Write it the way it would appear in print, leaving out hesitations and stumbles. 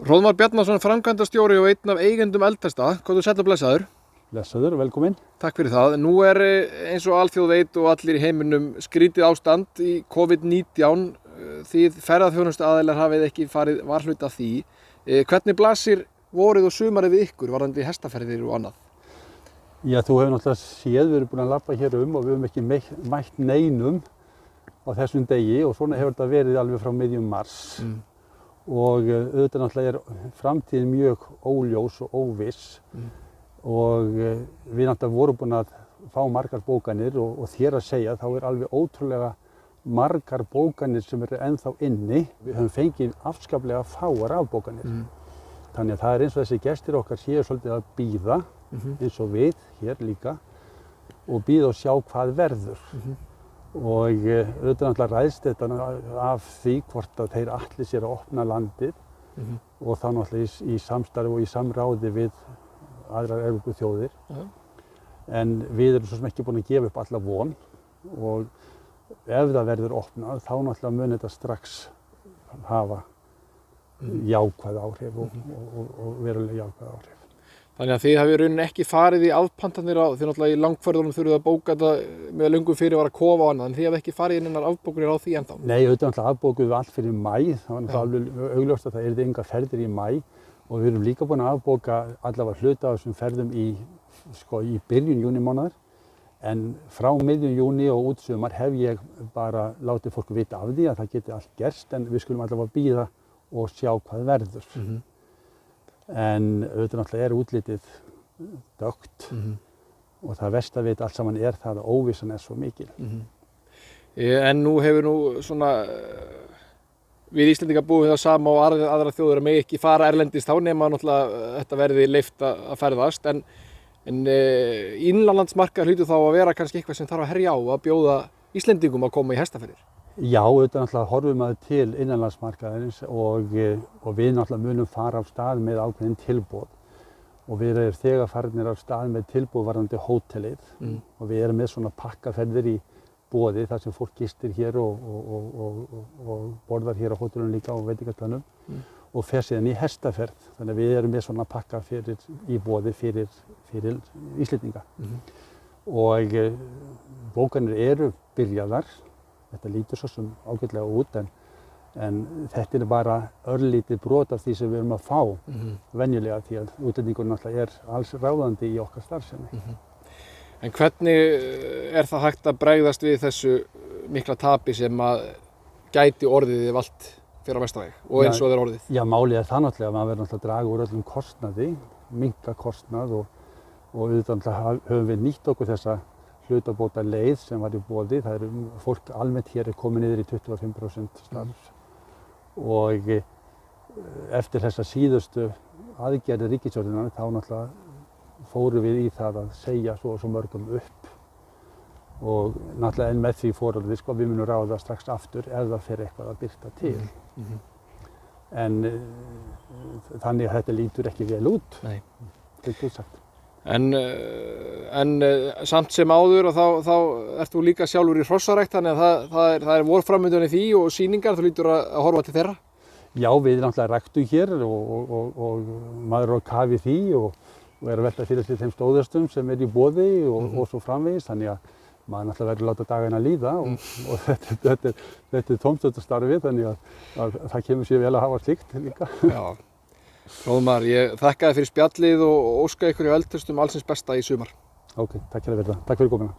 Hróðmar Bjarnason, framkvæmdastjóri og einn af eigendum Eldfesta. Hvað þú sæll og blessaður? Blessaður, velkominn. Takk fyrir það. Nú eins og alþjóð veit og allir í heiminum skrítið ástand í COVID-19. Þið ferðaþjónustu aðilar hafið ekki farið varhluta af því. Hvernig blasir vorið og sumarið við ykkur varðandi hestaferðir og annað? Já, þú hefur náttúrulega séð, við erum búin að labba hér og við höfum ekki mætt neinum á þessum degi og svona hefur þetta verið alveg frá miðjum mars. Og auðvitað náttúrulega framtíðin mjög óljós og óviss og við náttúrulega vorum búin að fá margar bókanir og þér að segja þá alveg ótrúlega margar bókanir sem eru ennþá inni. Við höfum fengið afskaplega fáar afbókanir. Þannig að það eins og þessi gestir okkar séu svolítið að bíða eins og við hér líka og bíða og sjá hvað verður. Og auðvitað náttúrulega ræðst þetta af því hvort að þeir ætli sér að opna landið og þá náttúrulega í samstarfi og í samráði við aðrar Evrópuþjóðir. En við erum svo sem ekki búin að gefa upp alla von og ef það verður opnað þá náttúrulega mun þetta strax hafa jákvæð áhrif og verulega jákvæð áhrif. Þannig að þið hafið í rauninni ekki farið í afpantanir á, þið náttúrulega í langferðunum þurfið að bóka þetta með löngum fyrirvara kofa og annað, en þið hafið ekki farið inn einar afbókunir á því ennþá? Nei, auðvitað náttúrulega afbókuðum við allt fyrir maí, það var náttúrulega alveg augljóst að það yrði engar ferðir í maí og við erum líka búin að afbóka allavega hluta af þessum ferðum í byrjun júnímánaðar, en frá miðjum júní og út sumar hef ég bara látið fólk vita af því að það geti allt gerst, en við skulum allavega bíða og sjá hvað verður. En auðvitað náttúrulega útlitið dökkt og það versta við allt saman það að óvissan svo mikil. En nú hefur svona við Íslendingar búum það sama og aðrar þjóðir að megi ekki fara erlendis þá nema náttúrulega þetta verði leyft að ferðast, en innanlandsmarkaður hlýtur þá að vera kannski eitthvað sem þarf að herja á að bjóða Íslendingum að koma í hestaferðir. Já, auðvitað náttúrulega horfum að til innanlandsmarkaðarins og við náttúrulega munum fara af stað með ákveðin tilboð og við erum þegar farnir af stað með tilboð varðandi hótelið og við erum með svona pakkaferðir í boði þar sem fólk gistir hér og borðar hér á hótelunum líka og veitingastaðnum og fer síðan í hestaferð. Þannig að við erum með svona pakkaferðir í boði fyrir Íslendinga og bókanir eru byrjaðar. Þetta lítur svo sem ágætlega út en þetta bara örlítið brot af því sem við erum að fá venjulega því að útlendingur náttúrulega alls ráðandi í okkar starfsemi. En hvernig það hægt að bregðast við þessu mikla tapi sem að gæti orðið ef allt fer á versta veg og eins og það orðið? Já, málið það náttúrulega að maður verður náttúrulega að draga úr öllum kostnaði, minnka kostnað og auðvitað höfum við nýtt okkur þessa hlutabóta leið sem var í boði. Það fólk almennt hér komið niður í 25% starf og eftir þessa síðustu aðgerðir ríkisstjórnarinnar þá náttúrulega fórum við í það að segja svo mörgum upp og náttúrulega en með því fórhaldið við munum ráða strax aftur ef það fer eitthvað að birta til. En þannig að þetta lítur ekki vel út. Nei. Þetta sagt. En samt sem áður og þá ert þú líka sjálfur í hrossarækt, þannig að það vorframöndan í því og sýningar, þú lítur að horfa til þeirra? Já, við náttúrulega ræktum hér og maður á kafi því og að velta fyrir sig þeim stóðastum sem í boði og svo framvegis, þannig að maður náttúrulega verður að láta dagana líða og þetta tómstundastarfi, þannig að það kemur sér vel að hafa slíkt líka. Já. Hróðmar, ég þakka þér fyrir spjallið og óska ykkur í Eldfestum allsins besta í sumar. Ok, takk fyrir þetta. Takk fyrir komuna.